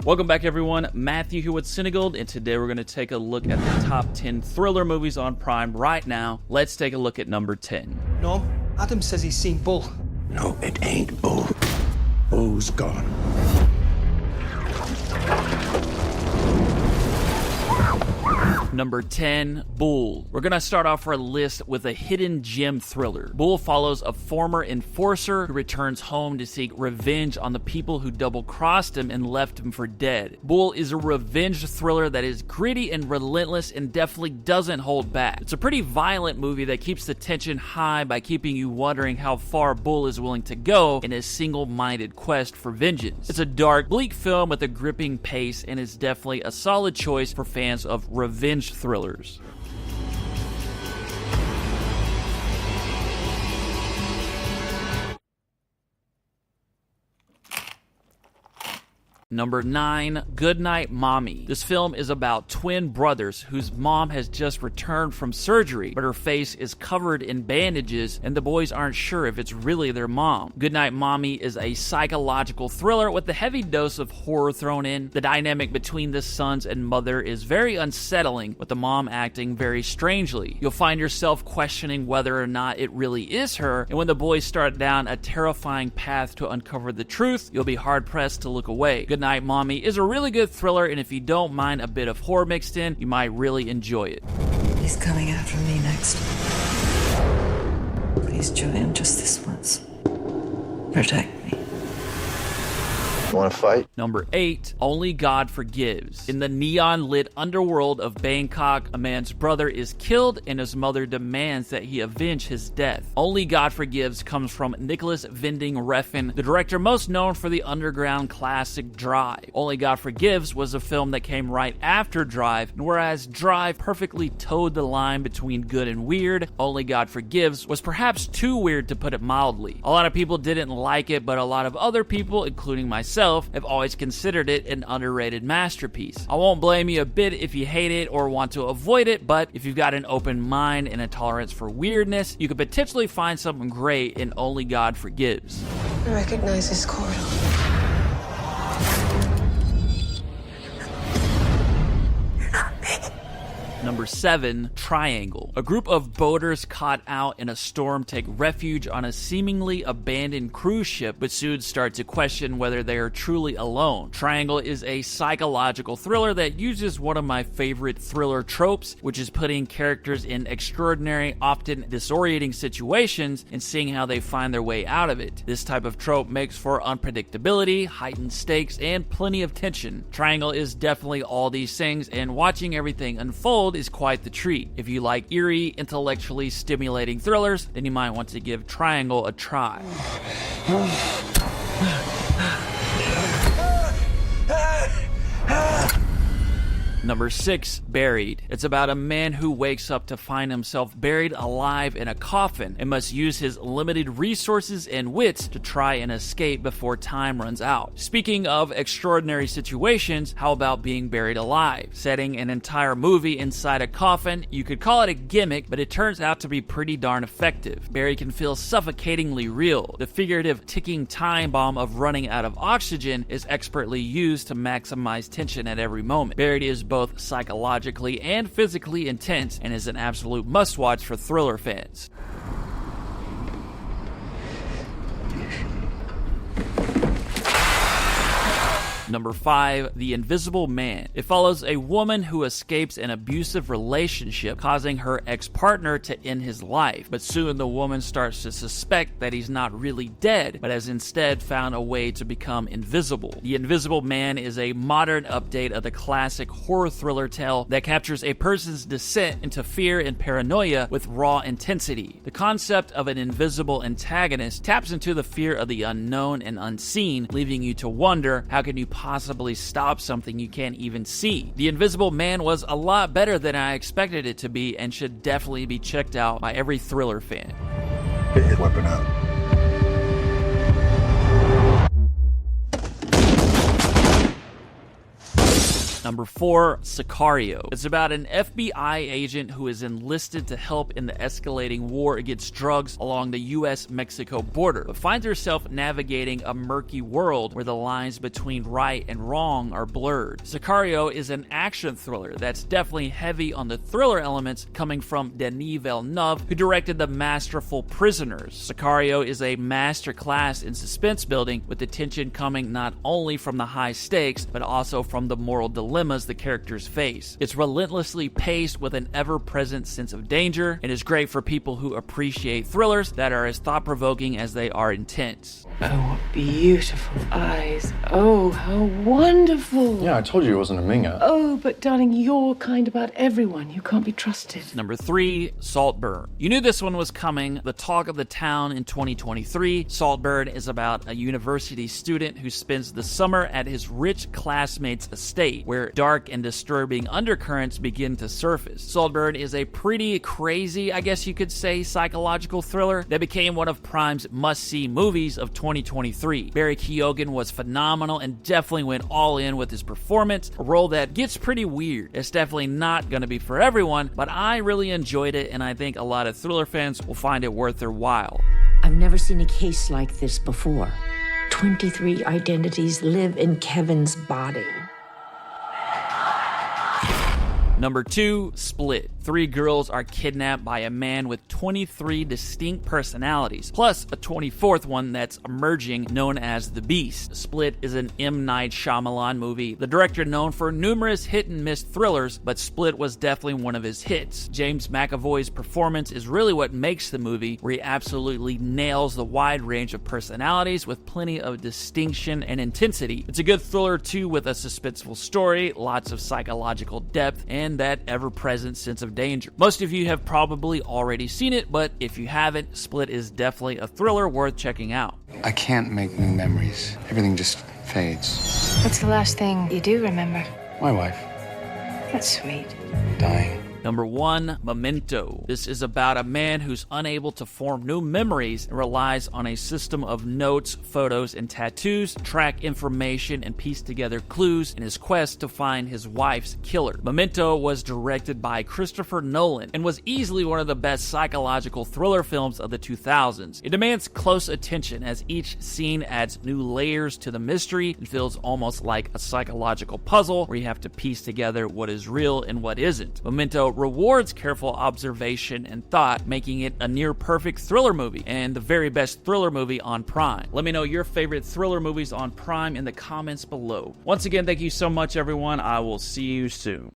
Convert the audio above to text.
Welcome back, everyone. Matthew here with CineGold, and today we're going to take a look at the top 10 thriller movies on Prime right now. Let's take a look at number 10. No, Adam says he's seen Bull. No, it ain't Bull. Bull's gone. Number 10, Bull. We're gonna start off our list with a hidden gem thriller. Bull follows a former enforcer who returns home to seek revenge on the people who double-crossed him and left him for dead. Bull is a revenge thriller that is gritty and relentless and definitely doesn't hold back. It's a pretty violent movie that keeps the tension high by keeping you wondering how far Bull is willing to go in his single-minded quest for vengeance. It's a dark, bleak film with a gripping pace and is definitely a solid choice for fans of revenge thrillers. Number 9, Goodnight Mommy. This film is about twin brothers whose mom has just returned from surgery, but her face is covered in bandages and the boys aren't sure if it's really their mom. Goodnight Mommy is a psychological thriller with a heavy dose of horror thrown in. The dynamic between the sons and mother is very unsettling, with the mom acting very strangely. You'll find yourself questioning whether or not it really is her, and when the boys start down a terrifying path to uncover the truth, you'll be hard-pressed to look away. Goodnight Mommy is a really good thriller, and if you don't mind a bit of horror mixed in, you might really enjoy it. He's coming after me next. Please, Julian, just this once. Protect me. You wanna fight? Number 8, Only God Forgives. In the neon-lit underworld of Bangkok, a man's brother is killed and his mother demands that he avenge his death. Only God Forgives comes from Nicholas Winding Refn, the director most known for the underground classic Drive. Only God Forgives was a film that came right after Drive, and whereas Drive perfectly towed the line between good and weird, Only God Forgives was perhaps too weird, to put it mildly. A lot of people didn't like it, but a lot of other people, including myself, have always considered it an underrated masterpiece. I won't blame you a bit if you hate it or want to avoid it, but if you've got an open mind and a tolerance for weirdness, you could potentially find something great in Only God Forgives. I recognize this corridor. Number 7, Triangle. A group of boaters caught out in a storm take refuge on a seemingly abandoned cruise ship, but soon start to question whether they are truly alone. Triangle is a psychological thriller that uses one of my favorite thriller tropes, which is putting characters in extraordinary, often disorienting situations and seeing how they find their way out of it. This type of trope makes for unpredictability, heightened stakes, and plenty of tension. Triangle is definitely all these things, and watching everything unfold is quite the treat. If you like eerie, intellectually stimulating thrillers, then you might want to give Triangle a try. Number 6, Buried. It's about a man who wakes up to find himself buried alive in a coffin and must use his limited resources and wits to try and escape before time runs out. Speaking of extraordinary situations, how about being buried alive? Setting an entire movie inside a coffin, you could call it a gimmick, but it turns out to be pretty darn effective. Buried can feel suffocatingly real. The figurative ticking time bomb of running out of oxygen is expertly used to maximize tension at every moment. Buried is both psychologically and physically intense and is an absolute must-watch for thriller fans. Number 5, The Invisible Man. It follows a woman who escapes an abusive relationship, causing her ex-partner to end his life. But soon the woman starts to suspect that he's not really dead, but has instead found a way to become invisible. The Invisible Man is a modern update of the classic horror thriller tale that captures a person's descent into fear and paranoia with raw intensity. The concept of an invisible antagonist taps into the fear of the unknown and unseen, leaving you to wonder, how can you possibly stop something you can't even see? The Invisible Man was a lot better than I expected it to be and should definitely be checked out by every thriller fan. Get his weapon out. Number 4, Sicario. It's about an FBI agent who is enlisted to help in the escalating war against drugs along the US-Mexico border, but finds herself navigating a murky world where the lines between right and wrong are blurred. Sicario is an action thriller that's definitely heavy on the thriller elements, coming from Denis Villeneuve, who directed the masterful Prisoners. Sicario is a masterclass in suspense building, with the tension coming not only from the high stakes, but also from the moral dilemmas the characters face. It's relentlessly paced with an ever-present sense of danger, and is great for people who appreciate thrillers that are as thought-provoking as they are intense. Oh, what beautiful eyes. Oh, how wonderful. Yeah, I told you it wasn't a Minga. Oh, but darling, you're kind about everyone. You can't be trusted. Number 3, Saltburn. You knew this one was coming. The talk of the town in 2023. Saltburn is about a university student who spends the summer at his rich classmate's estate, where dark and disturbing undercurrents begin to surface. Saltburn is a pretty crazy, I guess you could say, psychological thriller that became one of Prime's must-see movies of 2023. Barry Keoghan was phenomenal and definitely went all in with his performance, a role that gets pretty weird. It's definitely not going to be for everyone, but I really enjoyed it, and I think a lot of thriller fans will find it worth their while. I've never seen a case like this before. 23 identities live in Kevin's body. Number 2, Split. 3 girls are kidnapped by a man with 23 distinct personalities, plus a 24th one that's emerging known as the Beast. Split is an M. Night Shyamalan movie, the director known for numerous hit-and-miss thrillers, but Split was definitely one of his hits. James McAvoy's performance is really what makes the movie, where he absolutely nails the wide range of personalities with plenty of distinction and intensity. It's a good thriller too, with a suspenseful story, lots of psychological depth, and that ever-present sense of danger. Most of you have probably already seen it, but if you haven't, Split is definitely a thriller worth checking out. I can't make new memories. Everything just fades. What's the last thing you do remember? My wife, That's sweet. dying. Number 1, Memento. This is about a man who's unable to form new memories and relies on a system of notes, photos, and tattoos to track information and piece together clues in his quest to find his wife's killer. Memento was directed by Christopher Nolan and was easily one of the best psychological thriller films of the 2000s. It demands close attention as each scene adds new layers to the mystery and feels almost like a psychological puzzle where you have to piece together what is real and what isn't. Memento rewards careful observation and thought, making it a near-perfect thriller movie and the very best thriller movie on Prime. Let me know your favorite thriller movies on Prime in the comments below. Once again, thank you so much, everyone. I will see you soon.